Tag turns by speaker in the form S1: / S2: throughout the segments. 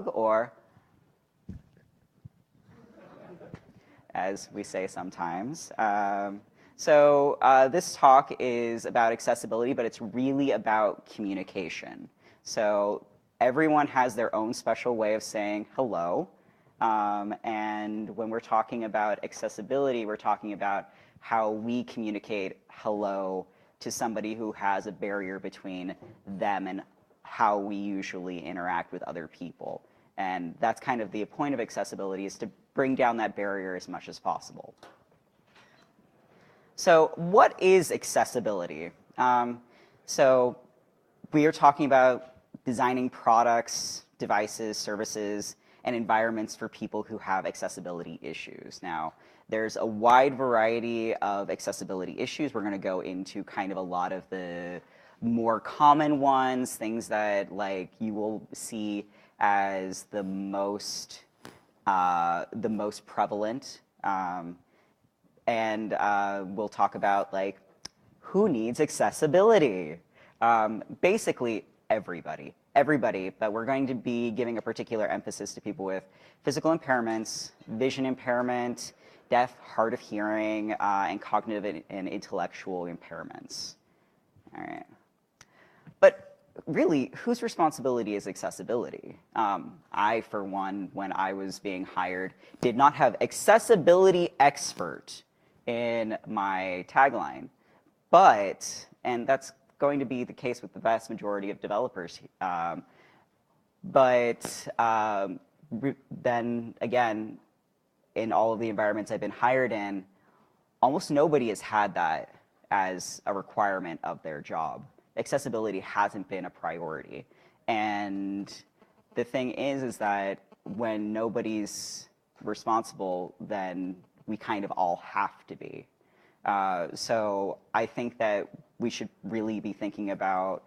S1: hug, or as we say sometimes. This talk is about accessibility, but it's really about communication. So everyone has their own special way of saying hello. And when we're talking about accessibility, we're talking about how we communicate hello to somebody who has a barrier between them and how we usually interact with other people. And that's kind of the point of accessibility, is to bring down that barrier as much as possible. So what is accessibility? So we are talking about designing products, devices, services, and environments for people who have accessibility issues. Now, there's a wide variety of accessibility issues. We're going to go into kind of a lot of the more common ones, things that like you will see as the most prevalent. We'll talk about like who needs accessibility. Basically, everybody, but we're going to be giving a particular emphasis to people with physical impairments, vision impairment, deaf, hard of hearing, and cognitive and intellectual impairments. All right. But really, whose responsibility is accessibility? I, for one, when I was being hired, did not have accessibility expert in my tagline. But, and that's going to be the case with the vast majority of developers. Then again, in all of the environments I've been hired in, almost nobody has had that as a requirement of their job. Accessibility hasn't been a priority. And the thing is that when nobody's responsible, then we kind of all have to be. So I think that we should really be thinking about,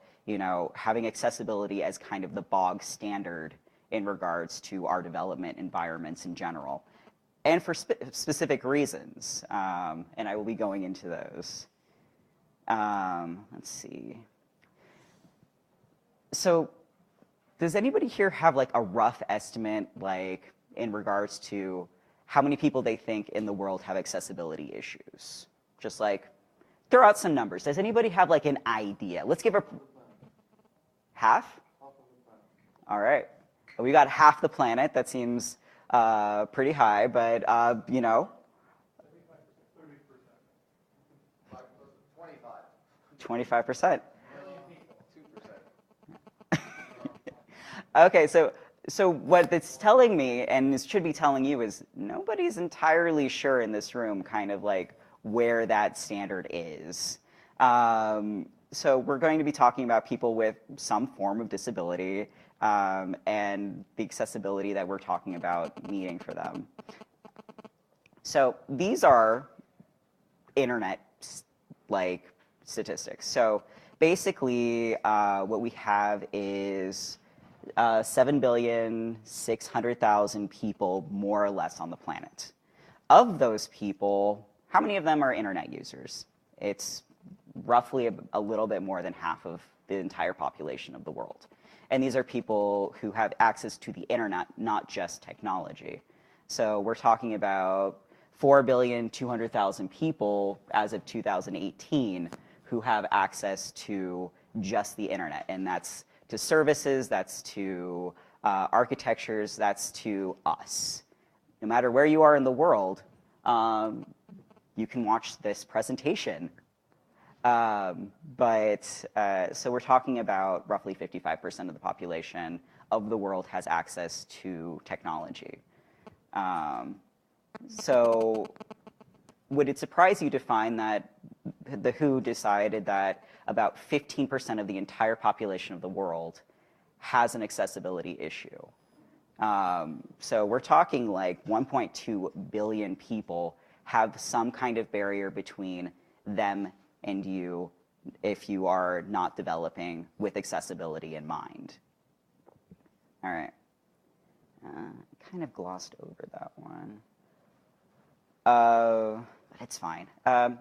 S1: having accessibility as kind of the bog standard in regards to our development environments in general, and for specific reasons. And I will be going into those. Let's see. So does anybody here have like a rough estimate, like in regards to how many people they think in the world have accessibility issues? Just like throw out some numbers. Does anybody have like an idea? Let's give a half? All right. We got half the planet. That seems pretty high, but 25%. Okay, so what it's telling me, and it should be telling you, is nobody's entirely sure in this room kind of like where that standard is. So we're going to be talking about people with some form of disability, and the accessibility that we're talking about needing for them. So these are internet like statistics. So basically what we have is 7,600,000 people more or less on the planet. Of those people, how many of them are internet users? It's roughly a little bit more than half of the entire population of the world. And these are people who have access to the internet, not just technology. So we're talking about 4,200,000 people as of 2018 who have access to just the internet. And that's to services, that's to architectures, that's to us. No matter where you are in the world, you can watch this presentation. So we're talking about roughly 55% of the population of the world has access to technology. So would it surprise you to find that the WHO decided that about 15% of the entire population of the world has an accessibility issue? So we're talking like 1.2 billion people have some kind of barrier between them and you if you are not developing with accessibility in mind. All right. Kind of glossed over that one. It's fine.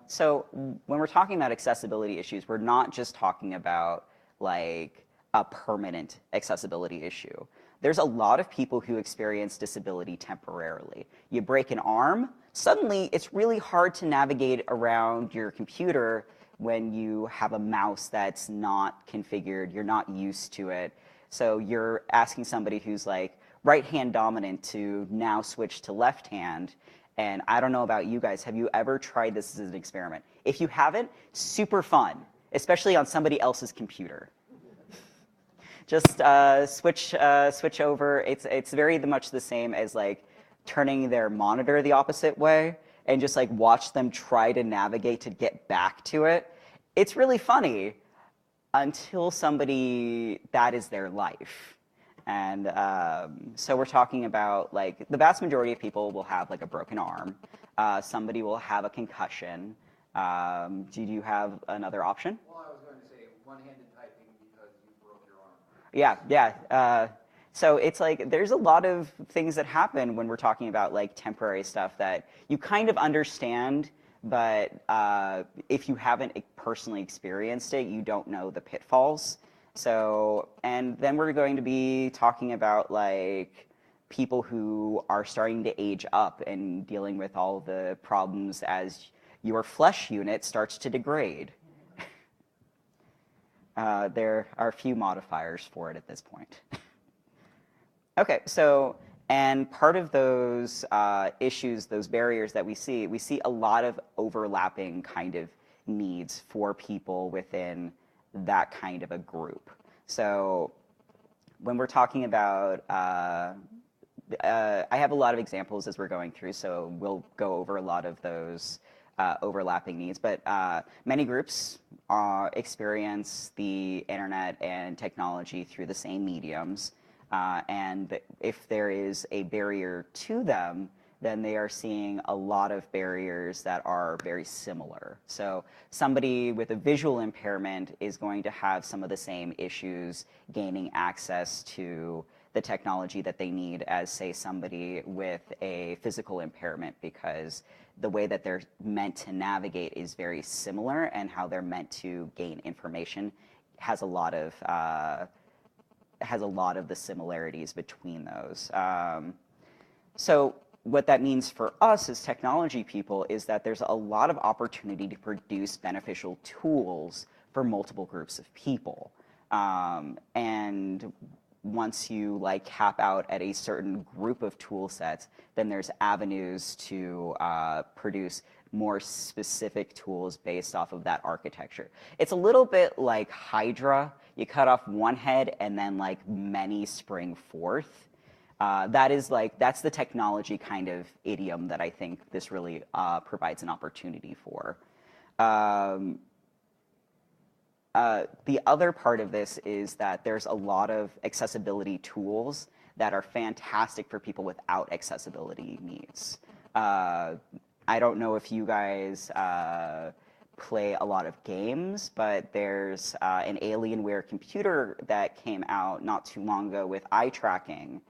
S1: So when we're talking about accessibility issues, we're not just talking about like a permanent accessibility issue, there's a lot of people who experience disability temporarily. You break an arm, suddenly it's really hard to navigate around your computer when you have a mouse that's not configured, you're not used to it. So you're asking somebody who's like right-hand dominant to now switch to left-hand. And I don't know about you guys, have you ever tried this as an experiment? If you haven't, super fun, especially on somebody else's computer. Just switch over. It's very much the same as like turning their monitor the opposite way and just like watch them try to navigate to get back to it. It's really funny until somebody, that is their life. And so we're talking about like the vast majority of people will have like a broken arm. Somebody will have a concussion. Do you have another option?
S2: Well, I was going to say one-handed typing because you broke your arm.
S1: Yeah. So it's like there's a lot of things that happen when we're talking about like temporary stuff that you kind of understand, but if you haven't personally experienced it, you don't know the pitfalls. So, and then we're going to be talking about like people who are starting to age up and dealing with all the problems as your flesh unit starts to degrade. There are a few modifiers for it at this point. Okay, so, and part of those issues, those barriers that we see a lot of overlapping kind of needs for people within that kind of a group. So when we're talking about, I have a lot of examples as we're going through, so we'll go over a lot of those overlapping needs, but many groups experience the internet and technology through the same mediums. And if there is a barrier to them, then they are seeing a lot of barriers that are very similar. So somebody with a visual impairment is going to have some of the same issues gaining access to the technology that they need as, say, somebody with a physical impairment, because the way that they're meant to navigate is very similar, and how they're meant to gain information has a lot of the similarities between those. So what that means for us as technology people is that there's a lot of opportunity to produce beneficial tools for multiple groups of people. And once you like cap out at a certain group of tool sets, then there's avenues to produce more specific tools based off of that architecture. It's a little bit like Hydra. You cut off one head and then like many spring forth. That's the technology kind of idiom that I think this really provides an opportunity for. The other part of this is that there's a lot of accessibility tools that are fantastic for people without accessibility needs. I don't know if you guys play a lot of games, but there's an Alienware computer that came out not too long ago with eye tracking,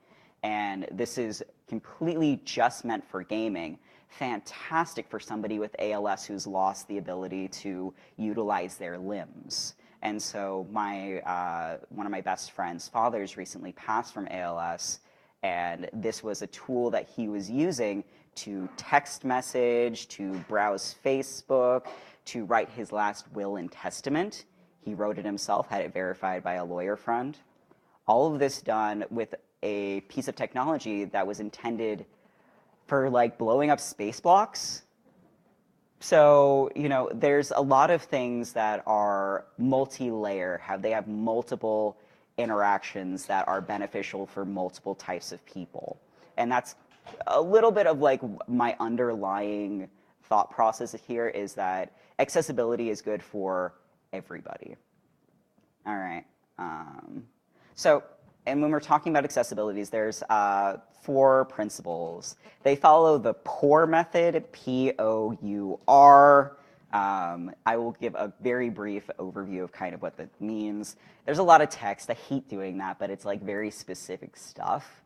S1: and this is completely just meant for gaming. Fantastic for somebody with ALS who's lost the ability to utilize their limbs. And so one of my best friend's fathers recently passed from ALS, and this was a tool that he was using to text message, to browse Facebook, to write his last will and testament. He wrote it himself, had it verified by a lawyer friend. All of this done with a piece of technology that was intended for like blowing up space blocks. So, you know, there's a lot of things that are multi-layer, they have multiple interactions that are beneficial for multiple types of people. And that's a little bit of like my underlying thought process here, is that accessibility is good for everybody. All right. And when we're talking about accessibilities, there's 4 principles. They follow the POUR method, P-O-U-R. I will give a very brief overview of kind of what that means. There's a lot of text. I hate doing that, but it's like very specific stuff.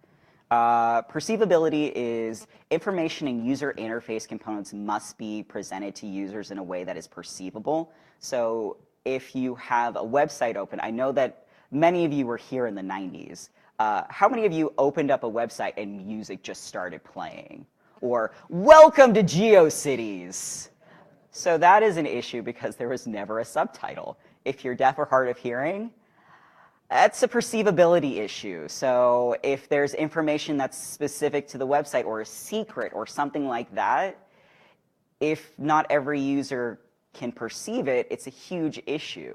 S1: Perceivability is information and user interface components must be presented to users in a way that is perceivable. So if you have a website open, I know that many of you were here in the 90s. How many of you opened up a website and music just started playing? Or, welcome to GeoCities. So that is an issue because there was never a subtitle. If you're deaf or hard of hearing, that's a perceivability issue. So if there's information that's specific to the website or a secret or something like that, if not every user can perceive it, it's a huge issue.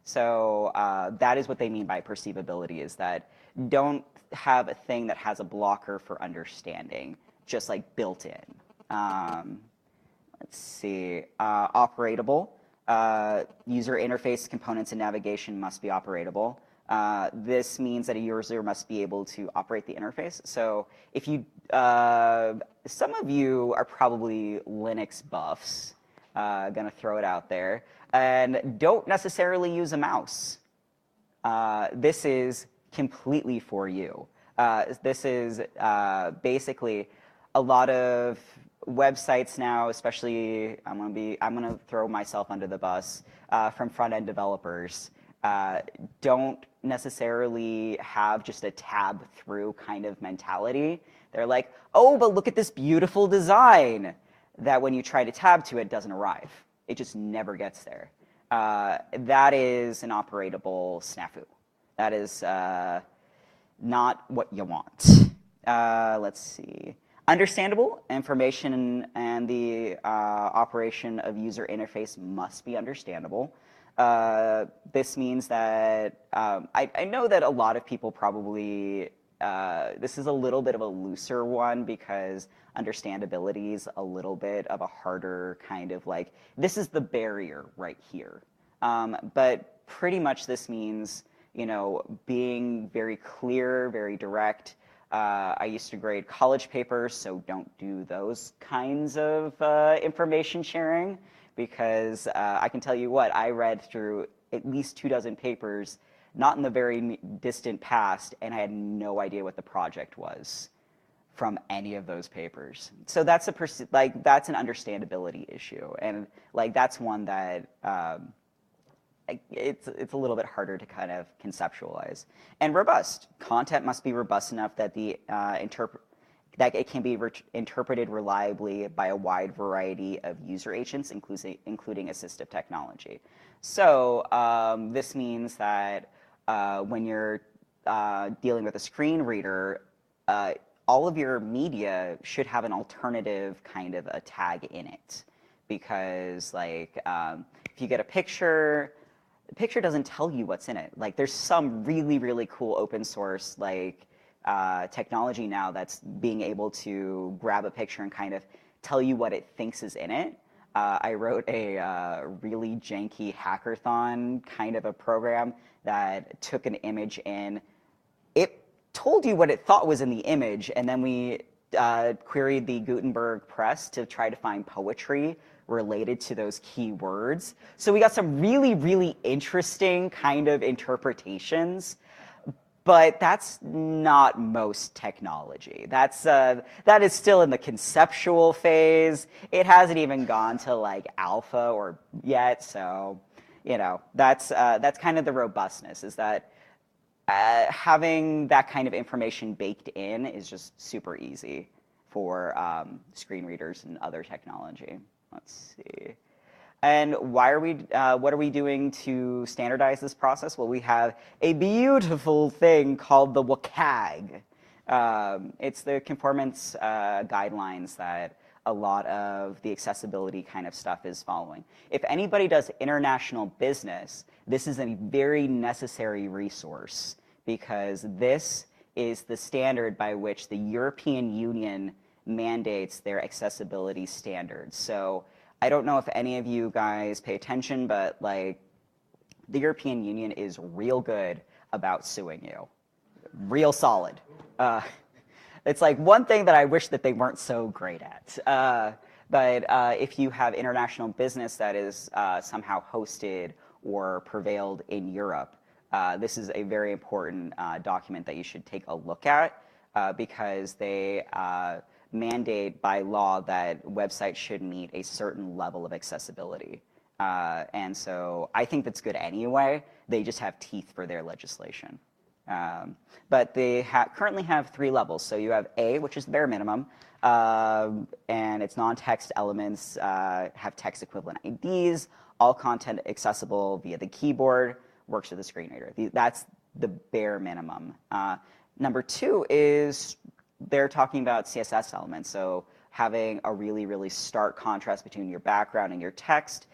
S1: So that is what they mean by perceivability, is that don't have a thing that has a blocker for understanding, just like built in. Let's see, operatable. User interface components and navigation must be operatable. This means that a user must be able to operate the interface. So if you, some of you are probably Linux buffs, gonna throw it out there, and don't necessarily use a mouse. This is completely for you. This is basically a lot of websites now, especially I'm gonna throw myself under the bus, from front-end developers, don't necessarily have just a tab through kind of mentality. They're like, oh, but look at this beautiful design, that when you try to tab to it, doesn't arrive. It just never gets there. That is an operatable snafu. That is not what you want. Let's see. Understandable information and the operation of user interface must be understandable. This means that I know that a lot of people probably, this is a little bit of a looser one because understandability is a little bit of a harder kind of like, this is the barrier right here. But pretty much this means, you know, being very clear, very direct. I used to grade college papers, so don't do those kinds of information sharing, because I can tell you what, I read through at least 24 papers, not in the very distant past, and I had no idea what the project was from any of those papers. So that's that's an understandability issue, and like that's one that it's a little bit harder to kind of conceptualize. And robust content must be robust enough that that it can be interpreted reliably by a wide variety of user agents, including assistive technology. So this means that when you're dealing with a screen reader, all of your media should have an alternative kind of a tag in it. Because like, if you get a picture, the picture doesn't tell you what's in it. Like there's some really, really cool open source like technology now that's being able to grab a picture and kind of tell you what it thinks is in it. I wrote a really janky hackathon kind of a program that took an image in. It told you what it thought was in the image, and then we queried the Gutenberg press to try to find poetry related to those keywords. So we got some really, really interesting kind of interpretations, but that's not most technology. That is still in the conceptual phase. It hasn't even gone to like alpha or yet. So, you know, that's kind of the robustness, is that having that kind of information baked in is just super easy for screen readers and other technology. Let's see. And why are we, what are we doing to standardize this process? Well, we have a beautiful thing called the WCAG. It's the conformance guidelines that a lot of the accessibility kind of stuff is following. If anybody does international business, this is a very necessary resource, because this is the standard by which the European Union mandates their accessibility standards. So I don't know if any of you guys pay attention, but like the European Union is real good about suing you. Real solid. It's like one thing that I wish that they weren't so great at. But if you have international business that is somehow hosted or prevailed in Europe, this is a very important document that you should take a look at, because they mandate by law that websites should meet a certain level of accessibility. And so I think that's good anyway. They just have teeth for their legislation. But they currently have 3 levels. So you have A, which is the bare minimum, and its non-text elements have text equivalent IDs, all content accessible via the keyboard, works with the screen reader. That's the bare minimum. Number 2 is they're talking about CSS elements, so having a really, really stark contrast between your background and your text,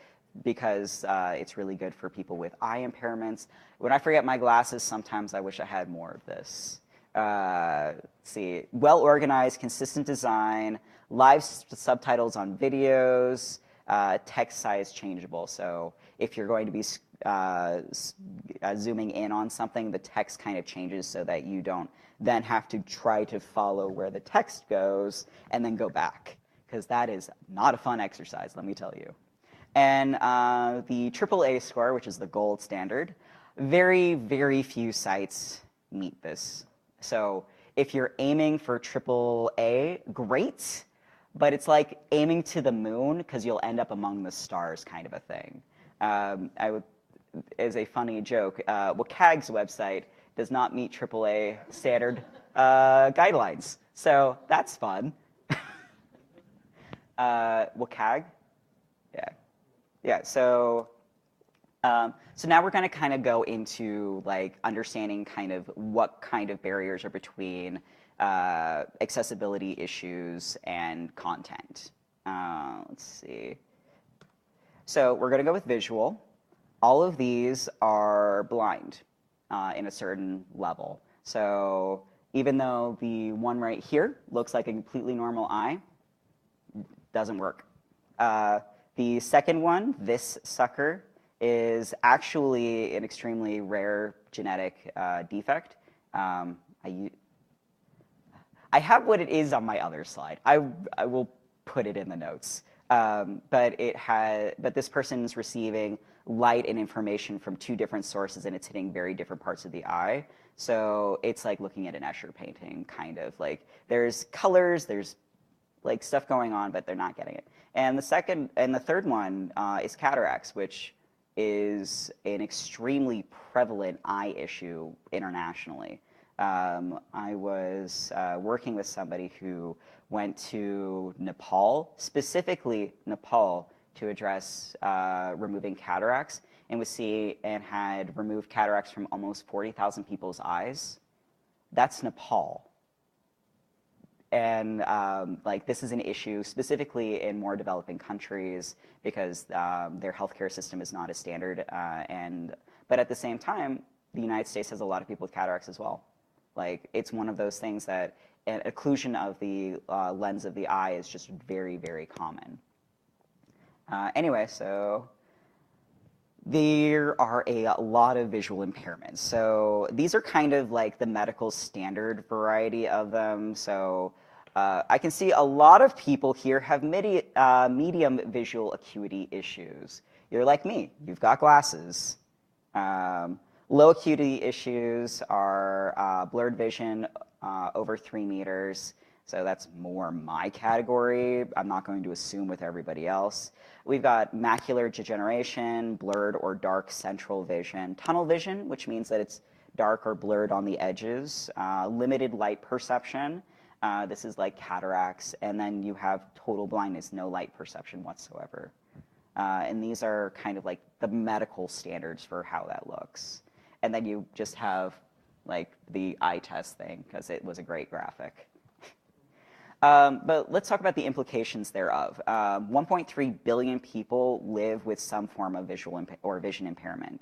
S1: because it's really good for people with eye impairments. When I forget my glasses, sometimes I wish I had more of this. Let's see, well-organized, consistent design, live subtitles on videos, text size changeable. So if you're going to be zooming in on something, the text kind of changes so that you don't then have to try to follow where the text goes and then go back, because that is not a fun exercise, let me tell you. And the AAA score, which is the gold standard, very, very few sites meet this. So if you're aiming for AAA, great, but it's like aiming to the moon because you'll end up among the stars kind of a thing. As a funny joke, WCAG's website does not meet AAA standard guidelines. So that's fun. WCAG? Yeah, so now we're going to kind of go into like understanding kind of what kind of barriers are between accessibility issues and content. Let's see. So we're going to go with visual. All of these are blind in a certain level. So even though the one right here looks like a completely normal eye, doesn't work. The second one, this sucker, is actually an extremely rare genetic defect. I have what it is on my other slide. I will put it in the notes. But this person is receiving light and information from 2 different sources, and it's hitting very different parts of the eye. So it's like looking at an Escher painting, kind of. Like there's colors, there's like stuff going on, but they're not getting it. And the third one is cataracts, which is an extremely prevalent eye issue internationally. I was working with somebody who went to Nepal, specifically Nepal, to address removing cataracts, and had removed cataracts from almost 40,000 people's eyes. That's Nepal. And like this is an issue specifically in more developing countries because their healthcare system is not as standard. But at the same time, the United States has a lot of people with cataracts as well. Like it's one of those things that an occlusion of the lens of the eye is just very, very common. Anyway, so there are a lot of visual impairments. So these are kind of like the medical standard variety of them. So I can see a lot of people here have medium visual acuity issues. You're like me, you've got glasses. Low acuity issues are blurred vision over 3 meters. So that's more my category. I'm not going to assume with everybody else. We've got macular degeneration, blurred or dark central vision, tunnel vision, which means that it's dark or blurred on the edges, limited light perception. This is like cataracts. And then you have total blindness, no light perception whatsoever. And these are kind of like the medical standards for how that looks. And then you just have like the eye test thing because it was a great graphic. But let's talk about the implications thereof. 1.3 billion people live with some form of visual or vision impairment.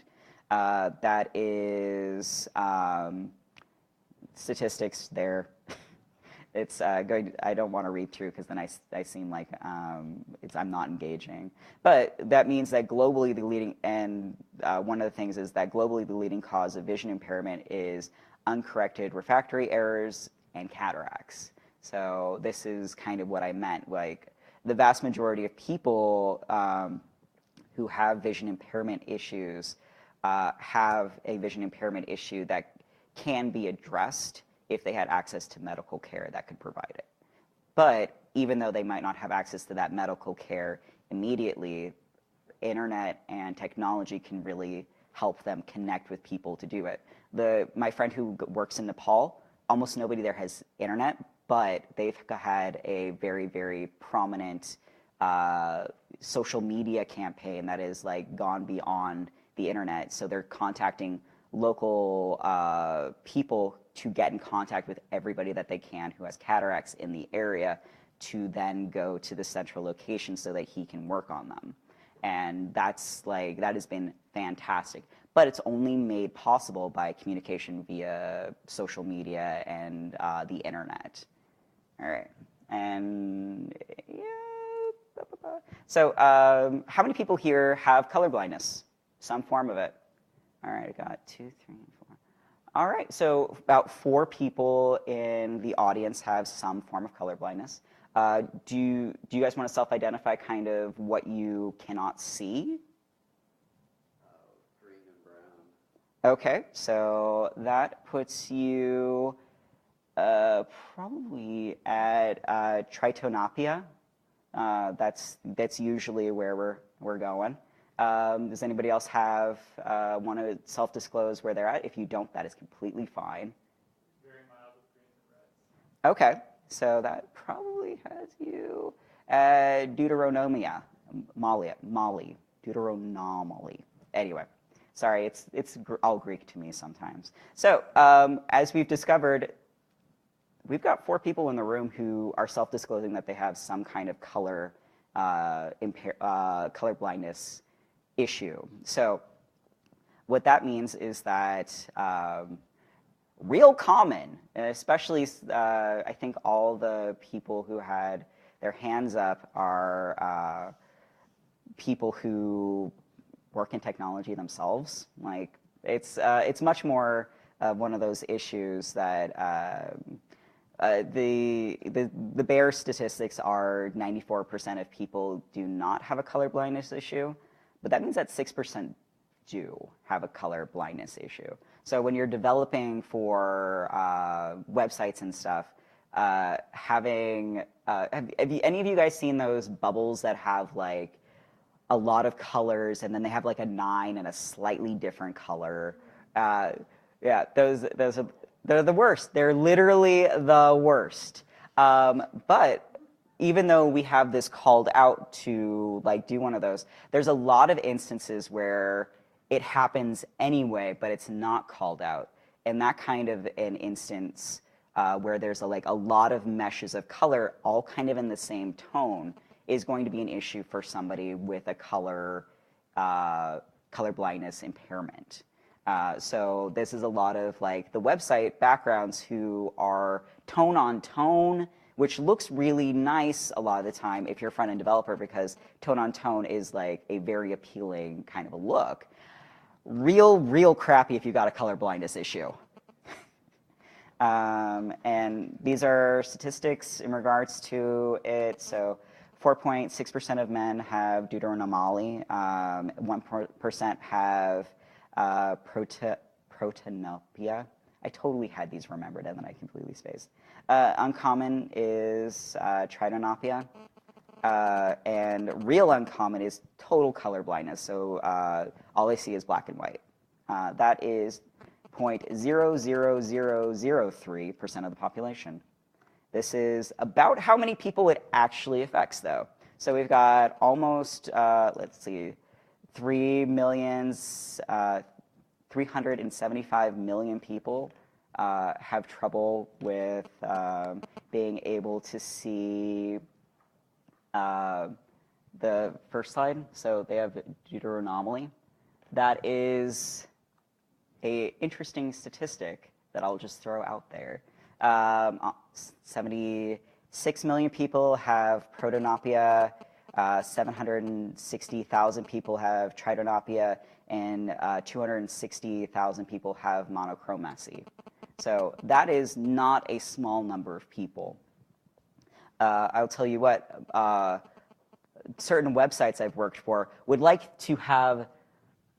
S1: That is statistics there. It's I don't want to read through because then I seem like I'm not engaging. But that means that globally the leading, and one of the things is that globally the leading cause of vision impairment is uncorrected refractory errors and cataracts. So this is kind of what I meant. Like the vast majority of people who have vision impairment issues have a vision impairment issue that can be addressed if they had access to medical care that could provide it. But even though they might not have access to that medical care immediately, internet and technology can really help them connect with people to do it. my friend who works in Nepal, almost nobody there has internet, but they've had a very, very prominent social media campaign that is like gone beyond the internet. So they're contacting local people to get in contact with everybody that they can who has cataracts in the area to then go to the central location so that he can work on them. And that has been fantastic. But it's only made possible by communication via social media and the internet. All right. And yeah. So how many people here have color blindness? Some form of it. All right, I got 2, 3, 4. All right, so about 4 people in the audience have some form of color blindness. Do you guys want to self-identify kind of what you cannot see?
S2: Green and brown.
S1: Okay, so that puts you probably at tritonopia. That's usually where we're going. Does anybody else want to self-disclose where they're at? If you don't, that is completely fine.
S3: Very mild with greens and reds.
S1: Okay, so that probably has you deuteronomia, Molly, deuteronomaly. Anyway, sorry, it's all Greek to me sometimes. So as we've discovered, we've got 4 people in the room who are self-disclosing that they have some kind of color blindness issue. So what that means is that real common, especially I think all the people who had their hands up are people who work in technology themselves. Like it's much more one of those issues that the bare statistics are 94% of people do not have a color blindness issue, but that means that 6% do have a color blindness issue. So when you're developing for websites and stuff, have any of you guys seen those bubbles that have like a lot of colors and then they have like a 9 and a slightly different color? Yeah, they're the worst. They're literally the worst. But even though we have this called out to like do one of those, there's a lot of instances where it happens anyway, but it's not called out. And that kind of an instance where there's a lot of meshes of color all kind of in the same tone is going to be an issue for somebody with a color blindness impairment. So this is a lot of like the website backgrounds who are tone on tone, which looks really nice a lot of the time if you're a front-end developer because tone on tone is like a very appealing kind of a look. Real crappy if you got a color blindness issue. And these are statistics in regards to it. So 4.6% of men have deuteronomaly, 1% have protanopia. I totally had these remembered and then I completely spaced. Uncommon is tritonopia. And real uncommon is total color blindness. So all I see is black and white. That is 0.00003% of the population. This is about how many people it actually affects, though. So we've got almost, let's see, 375 million people have trouble with being able to see the first slide. So they have deuteronomaly. That is an interesting statistic that I'll just throw out there. 76 million people have protanopia, 760,000 people have tritonopia, and 260,000 people have monochromacy. So that is not a small number of people. I'll tell you what, certain websites I've worked for would like to have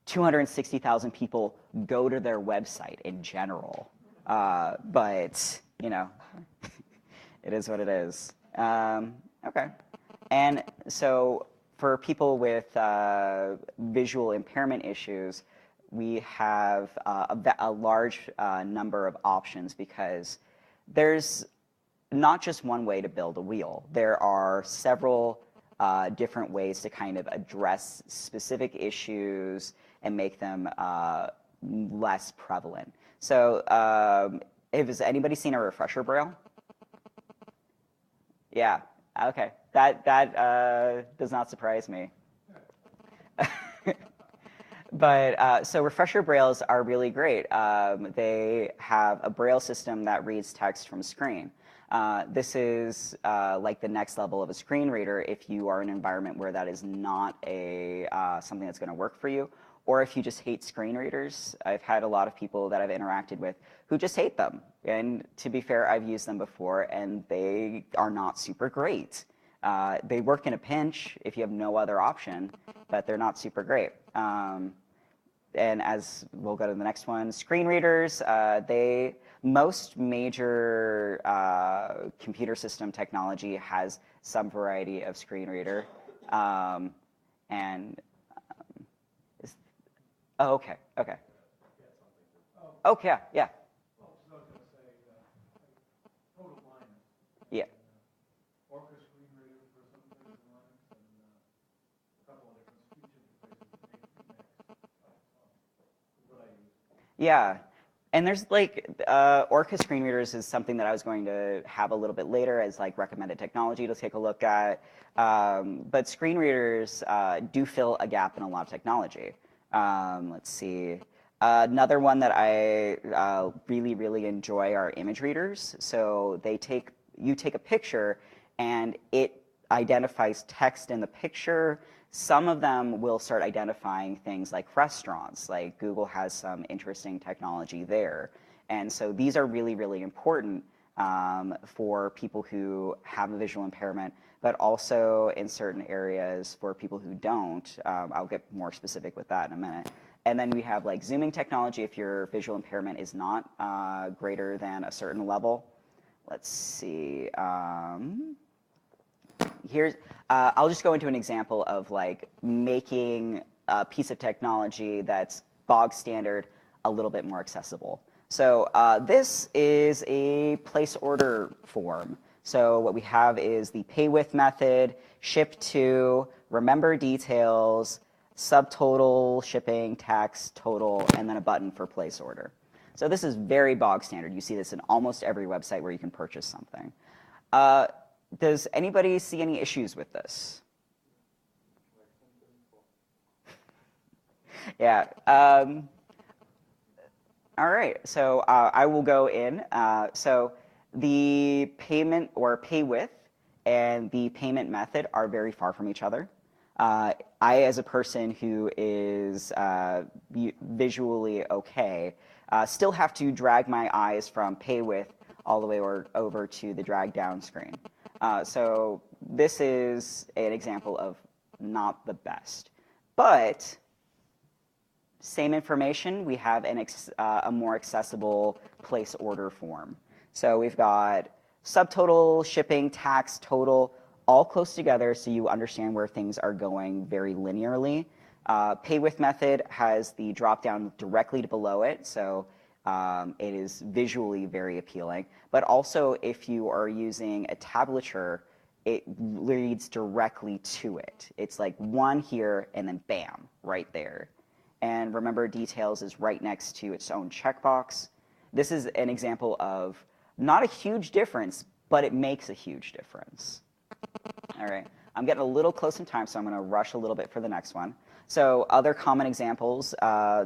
S1: 260,000 people go to their website in general. But, you know, it is what it is. Okay. And so for people with visual impairment issues, we have a large number of options because there's not just one way to build a wheel. There are several different ways to kind of address specific issues and make them less prevalent. So has anybody seen a refresher braille? Yeah, okay. That does not surprise me. But so refresher brailles are really great. They have a braille system that reads text from screen. This is like the next level of a screen reader if you are in an environment where that is not something that's going to work for you, or if you just hate screen readers. I've had a lot of people that I've interacted with who just hate them. And to be fair, I've used them before, and they are not super great. They work in a pinch if you have no other option, but they're not super great. And as we'll go to the next one, screen readers, most major computer system technology has some variety of screen reader. Oh, okay. Okay, yeah. Yeah.
S3: Orca screen reader for some things in Linux, and a couple of different speech interfaces what I use.
S1: Yeah, and there's like Orca screen readers is something that I was going to have a little bit later as like recommended technology to take a look at. But screen readers do fill a gap in a lot of technology. Let's see. Another one that I really, really enjoy are image readers. So you take a picture and it identifies text in the picture. Some of them will start identifying things like restaurants, like Google has some interesting technology there. And so these are really, really important for people who have a visual impairment, but also in certain areas for people who don't. I'll get more specific with that in a minute. And then we have like zooming technology if your visual impairment is not greater than a certain level. Let's see. I'll just go into an example of like making a piece of technology that's bog standard a little bit more accessible. So this is a place order form. So what we have is the pay with method, ship to, remember details, subtotal, shipping, tax, total, and then a button for place order. So this is very bog standard. You see this in almost every website where you can purchase something. Does anybody see any issues with this? Yeah. All right. So I will go in. So the payment or pay with and the payment method are very far from each other. I, as a person who is visually okay, still have to drag my eyes from pay with all the way over to the drag down screen. So this is an example of not the best. But same information, we have a more accessible place order form. So we've got subtotal, shipping, tax, total, all close together so you understand where things are going very linearly. Pay with method has the drop down directly below it, so it is visually very appealing. But also if you are using a tablature, it leads directly to it. It's like one here and then bam, right there. And remember, details is right next to its own checkbox. This is an example of not a huge difference, but it makes a huge difference. All right, I'm getting a little close in time, so I'm going to rush a little bit for the next one. So other common examples,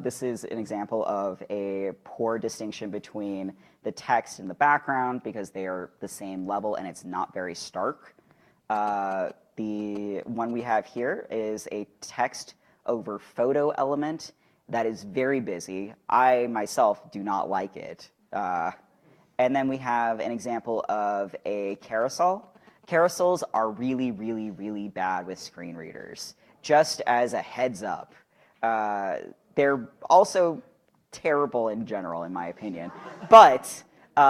S1: this is an example of a poor distinction between the text and the background because they are the same level and it's not very stark. The one we have here is a text over photo element that is very busy. I myself do not like it. And then we have an example of a carousel. Carousels are really, really, really bad with screen readers. Just as a heads up. They're also terrible in general, in my opinion. But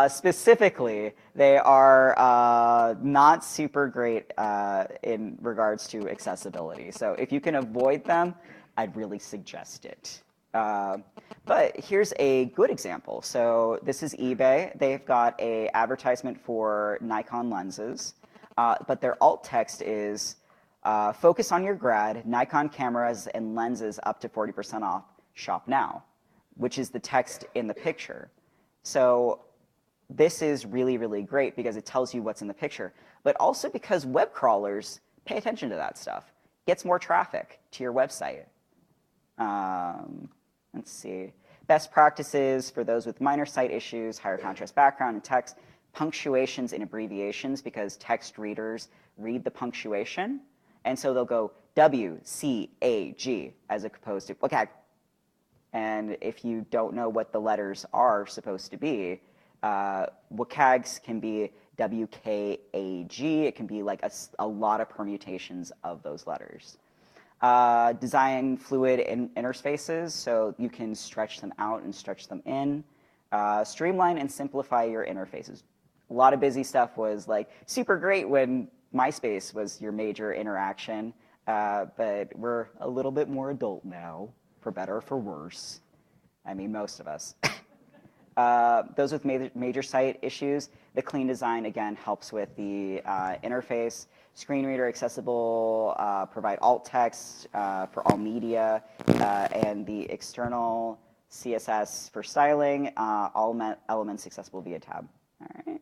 S1: specifically, they are not super great in regards to accessibility. So if you can avoid them, I'd really suggest it. But here's a good example. So this is eBay. They've got a advertisement for Nikon lenses, but their alt text is focus on your grad, Nikon cameras and lenses up to 40% off, shop now, which is the text in the picture. So this is really, really great because it tells you what's in the picture, but also because web crawlers pay attention to that stuff. Gets more traffic to your website. Let's see. Best practices for those with minor sight issues, higher contrast background and text, punctuations and abbreviations because text readers read the punctuation. And so they'll go WCAG as opposed to WCAG. And if you don't know what the letters are supposed to be, WCAGs can be WKAG. It can be like a lot of permutations of those letters. Design fluid interfaces so you can stretch them out and stretch them in. Streamline and simplify your interfaces. A lot of busy stuff was like super great when MySpace was your major interaction, but we're a little bit more adult now, for better or for worse. I mean, most of us. Those with major site issues, the clean design, again, helps with the interface. Screen reader accessible, provide alt text for all media, and the external CSS for styling, all elements accessible via tab. All right.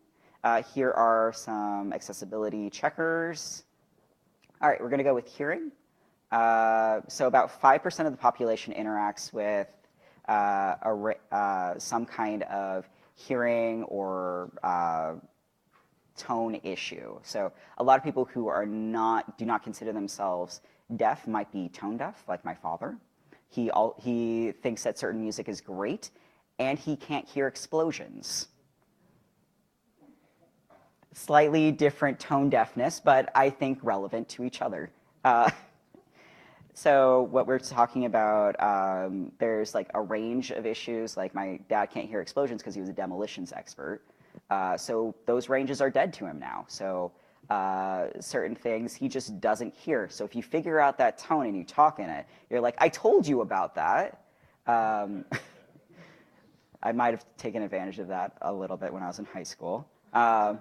S1: Here are some accessibility checkers. All right, we're going to go with hearing. So about 5% of the population interacts with some kind of hearing or tone issue. So a lot of people who are do not consider themselves deaf might be tone deaf, like my father. He thinks that certain music is great, and he can't hear explosions. Slightly different tone deafness, but I think relevant to each other. So what we're talking about, there's like a range of issues. Like my dad can't hear explosions because he was a demolitions expert. So those ranges are dead to him now. So certain things he just doesn't hear. So if you figure out that tone and you talk in it, you're like, I told you about that. I might have taken advantage of that a little bit when I was in high school. And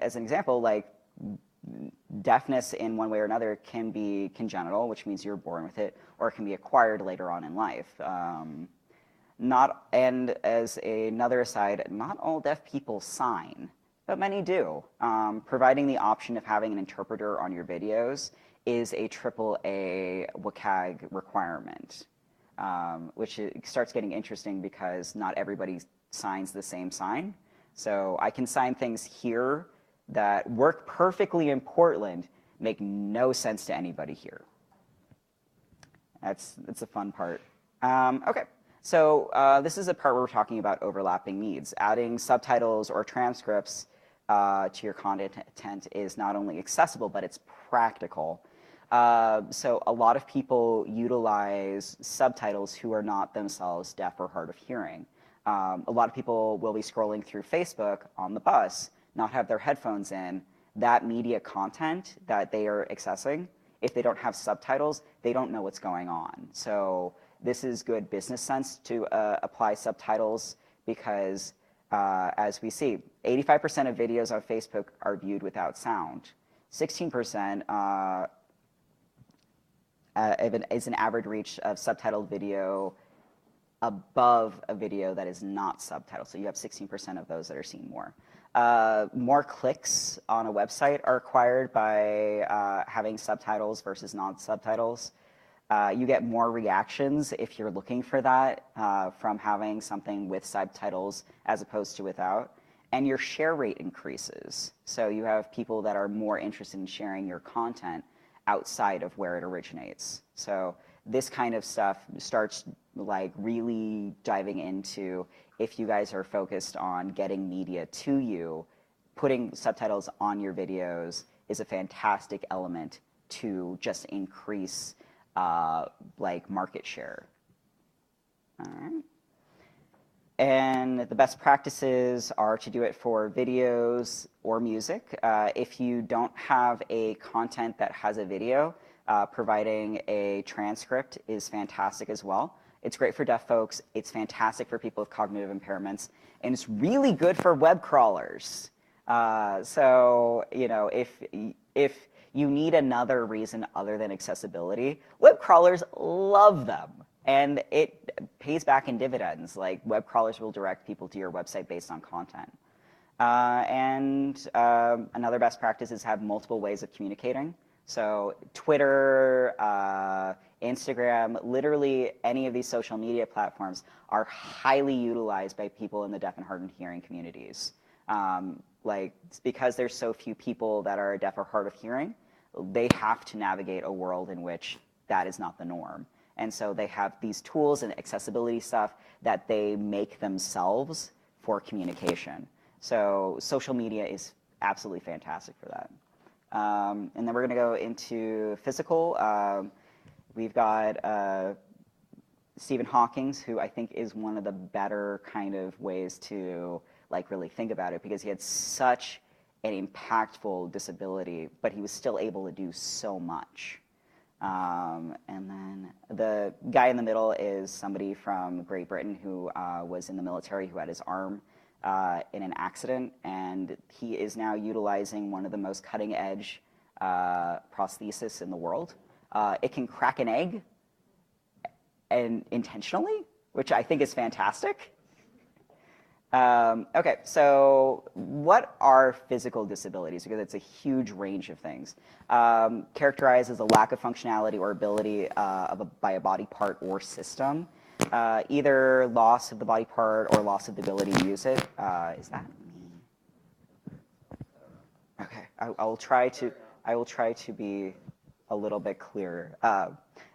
S1: as an example, like deafness in one way or another can be congenital, which means you're born with it, or it can be acquired later on in life. And as another aside, not all deaf people sign, but many do. Providing the option of having an interpreter on your videos is a AAA WCAG requirement, which starts getting interesting because not everybody signs the same sign. So I can sign things here that work perfectly in Portland, make no sense to anybody here. That's a fun part. Okay, so this is a part where we're talking about overlapping needs. Adding subtitles or transcripts to your content is not only accessible, but it's practical. So a lot of people utilize subtitles who are not themselves deaf or hard of hearing. A lot of people will be scrolling through Facebook on the bus, not have their headphones in. That media content that they are accessing, if they don't have subtitles, they don't know what's going on. So this is good business sense to apply subtitles because, as we see, 85% of videos on Facebook are viewed without sound. 16% is an average reach of subtitled video above a video that is not subtitled. So you have 16% of those that are seen more. More clicks on a website are acquired by having subtitles versus non-subtitles. You get more reactions if you're looking for that from having something with subtitles as opposed to without. And your share rate increases. So you have people that are more interested in sharing your content outside of where it originates. So this kind of stuff starts like really diving into, if you guys are focused on getting media to you, putting subtitles on your videos is a fantastic element to just increase like market share. All right. And the best practices are to do it for videos or music. If you don't have a content that has a video, providing a transcript is fantastic as well. It's great for deaf folks. It's fantastic for people with cognitive impairments, and it's really good for web crawlers. So if you need another reason other than accessibility, web crawlers love them, and it pays back in dividends. Like, web crawlers will direct people to your website based on content. Another best practice is have multiple ways of communicating. So Twitter, Instagram, literally any of these social media platforms are highly utilized by people in the deaf and hard of hearing communities. Because there's so few people that are deaf or hard of hearing, they have to navigate a world in which that is not the norm. And so they have these tools and accessibility stuff that they make themselves for communication. So social media is absolutely fantastic for that. And then we're going to go into physical. We've got Stephen Hawking, who I think is one of the better kind of ways to really think about it, because he had such an impactful disability, but he was still able to do so much. And then the guy in the middle is somebody from Great Britain who was in the military, who had his arm in an accident, and he is now utilizing one of the most cutting-edge prosthesis in the world. It can crack an egg, and intentionally, which I think is fantastic. Okay, so what are physical disabilities? Because it's a huge range of things. Characterized as a lack of functionality or ability by a body part or system. Either loss of the body part or loss of the ability to use it. Is that me? Okay, I will try to be a little bit clearer.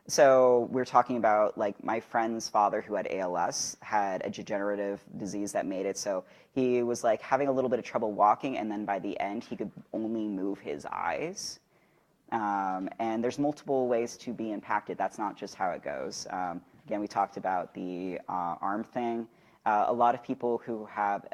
S1: So we're talking about, my friend's father, who had ALS, had a degenerative disease that made it so he was having a little bit of trouble walking, and then by the end he could only move his eyes. And there's multiple ways to be impacted. That's not just how it goes. Again, we talked about the arm thing. A lot of people who have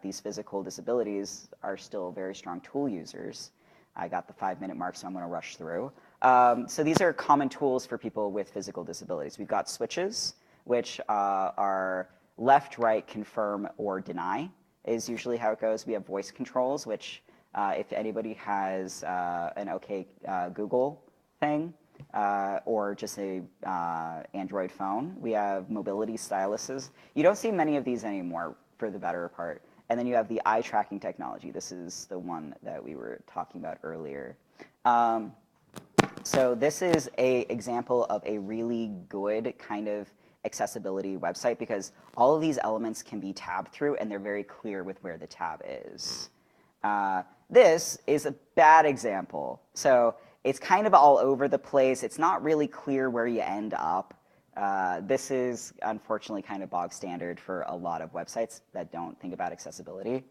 S1: these physical disabilities are still very strong tool users. I got the 5-minute mark, so I'm going to rush through. So these are common tools for people with physical disabilities. We've got switches, which are left, right, confirm, or deny is usually how it goes. We have voice controls, which if anybody has an OK Google thing or just a Android phone, we have mobility styluses. You don't see many of these anymore for the better part. And then you have the eye tracking technology. This is the one that we were talking about earlier. So this is an example of a really good kind of accessibility website, because all of these elements can be tabbed through, and they're very clear with where the tab is. This is a bad example. So it's kind of all over the place. It's not really clear where you end up. This is unfortunately kind of bog standard for a lot of websites that don't think about accessibility.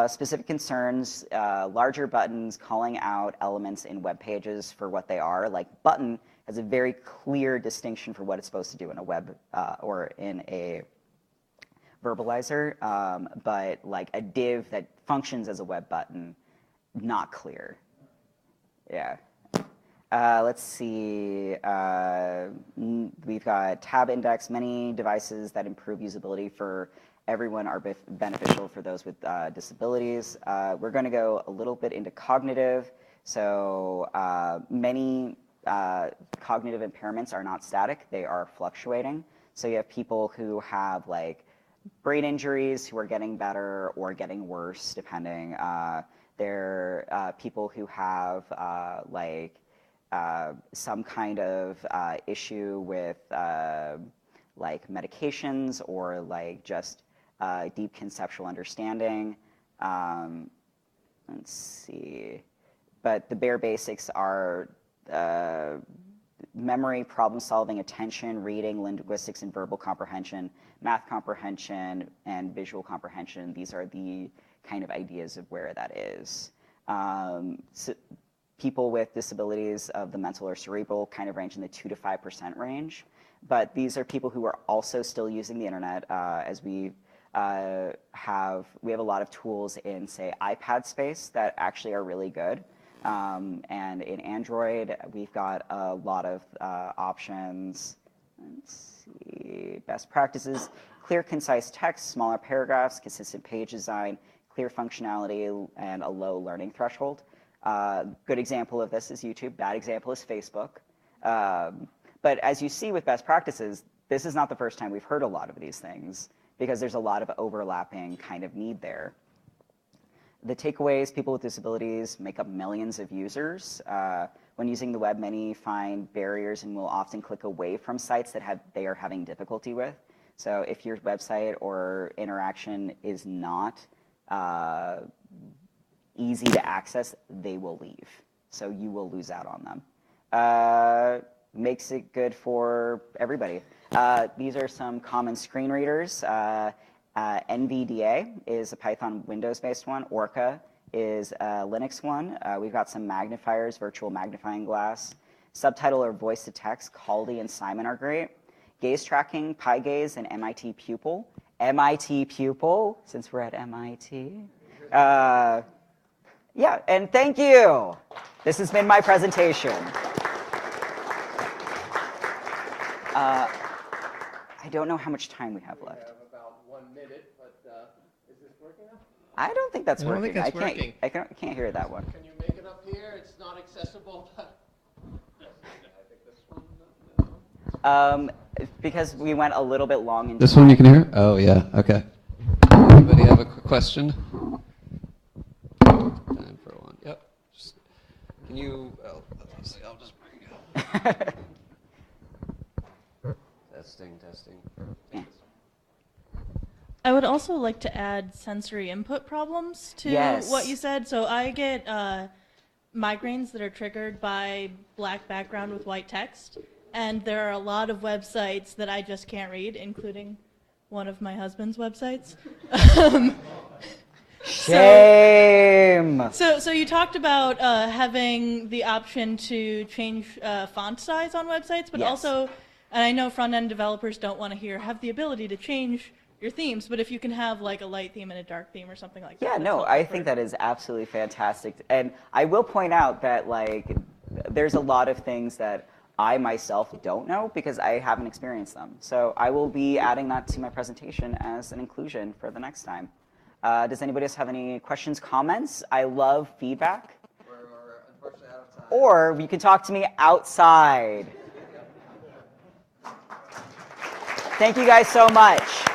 S1: Specific concerns, larger buttons calling out elements in web pages for what they are. Like button has a very clear distinction for what it's supposed to do in a web or in a verbalizer, but a div that functions as a web button, not clear. Yeah. Let's see. We've got tab index. Many devices that improve usability for everyone are beneficial for those with disabilities. We're going to go a little bit into cognitive. So many cognitive impairments are not static. They are fluctuating. So you have people who have brain injuries who are getting better or getting worse, depending. There are people who have some kind of issue with medications or just deep conceptual understanding. Let's see. But the bare basics are memory, problem solving, attention, reading, linguistics and verbal comprehension, math comprehension, and visual comprehension. These are the kind of ideas of where that is. So people with disabilities of the mental or cerebral kind of range in the 2 to 5% range. But these are people who are also still using the internet, as we have a lot of tools in, say, iPad space that actually are really good. And in Android, we've got a lot of options. Let's see, best practices, clear, concise text, smaller paragraphs, consistent page design, clear functionality, and a low learning threshold. Good example of this is YouTube. Bad example is Facebook. But as you see with best practices, this is not the first time we've heard a lot of these things because there's a lot of overlapping kind of need there. The takeaways, people with disabilities make up millions of users. When using the web, many find barriers and will often click away from sites that they are having difficulty with. So if your website or interaction is not easy to access, they will leave. So you will lose out on them. Makes it good for everybody. These are some common screen readers. NVDA is a Python Windows-based one. Orca is a Linux one. We've got some magnifiers, virtual magnifying glass. Subtitle or voice to text, Caldy and Simon are great. Gaze tracking, PyGaze, and MIT Pupil. MIT Pupil, since we're at MIT. Yeah, and thank you. This has been my presentation. I don't know how much time we have left.
S2: We have about 1 minute, but is this working now?
S1: I don't think that's
S4: I don't
S1: working.
S4: think that's working.
S1: I can't hear that one.
S2: Can you make it up here? It's not accessible. I think this one, no.
S1: Because we went a little bit long into
S4: This one you can hear? Oh, yeah. Okay. Anybody have a question? Time for one. Yep. Just, can you? Oh, let's see. I'll just bring it up. Testing.
S5: I would also like to add sensory input problems to
S1: Yes.
S5: what you said. So I get migraines that are triggered by black background with white text, and there are a lot of websites that I just can't read, including one of my husband's websites.
S1: Shame.
S5: So you talked about having the option to change font size on websites, but
S1: Yes.
S5: also, and I know front-end developers don't want to have the ability to change your themes, but if you can have like a light theme and a dark theme or something like that.
S1: Yeah,
S5: that's
S1: no,
S5: helpful
S1: I
S5: for
S1: think that is absolutely fantastic. And I will point out that like there's a lot of things that I myself don't know because I haven't experienced them. So I will be adding that to my presentation as an inclusion for the next time. Does anybody else have any questions, comments? I love feedback.
S2: We're unfortunately out of time.
S1: Or you can talk to me outside. Thank you guys so much.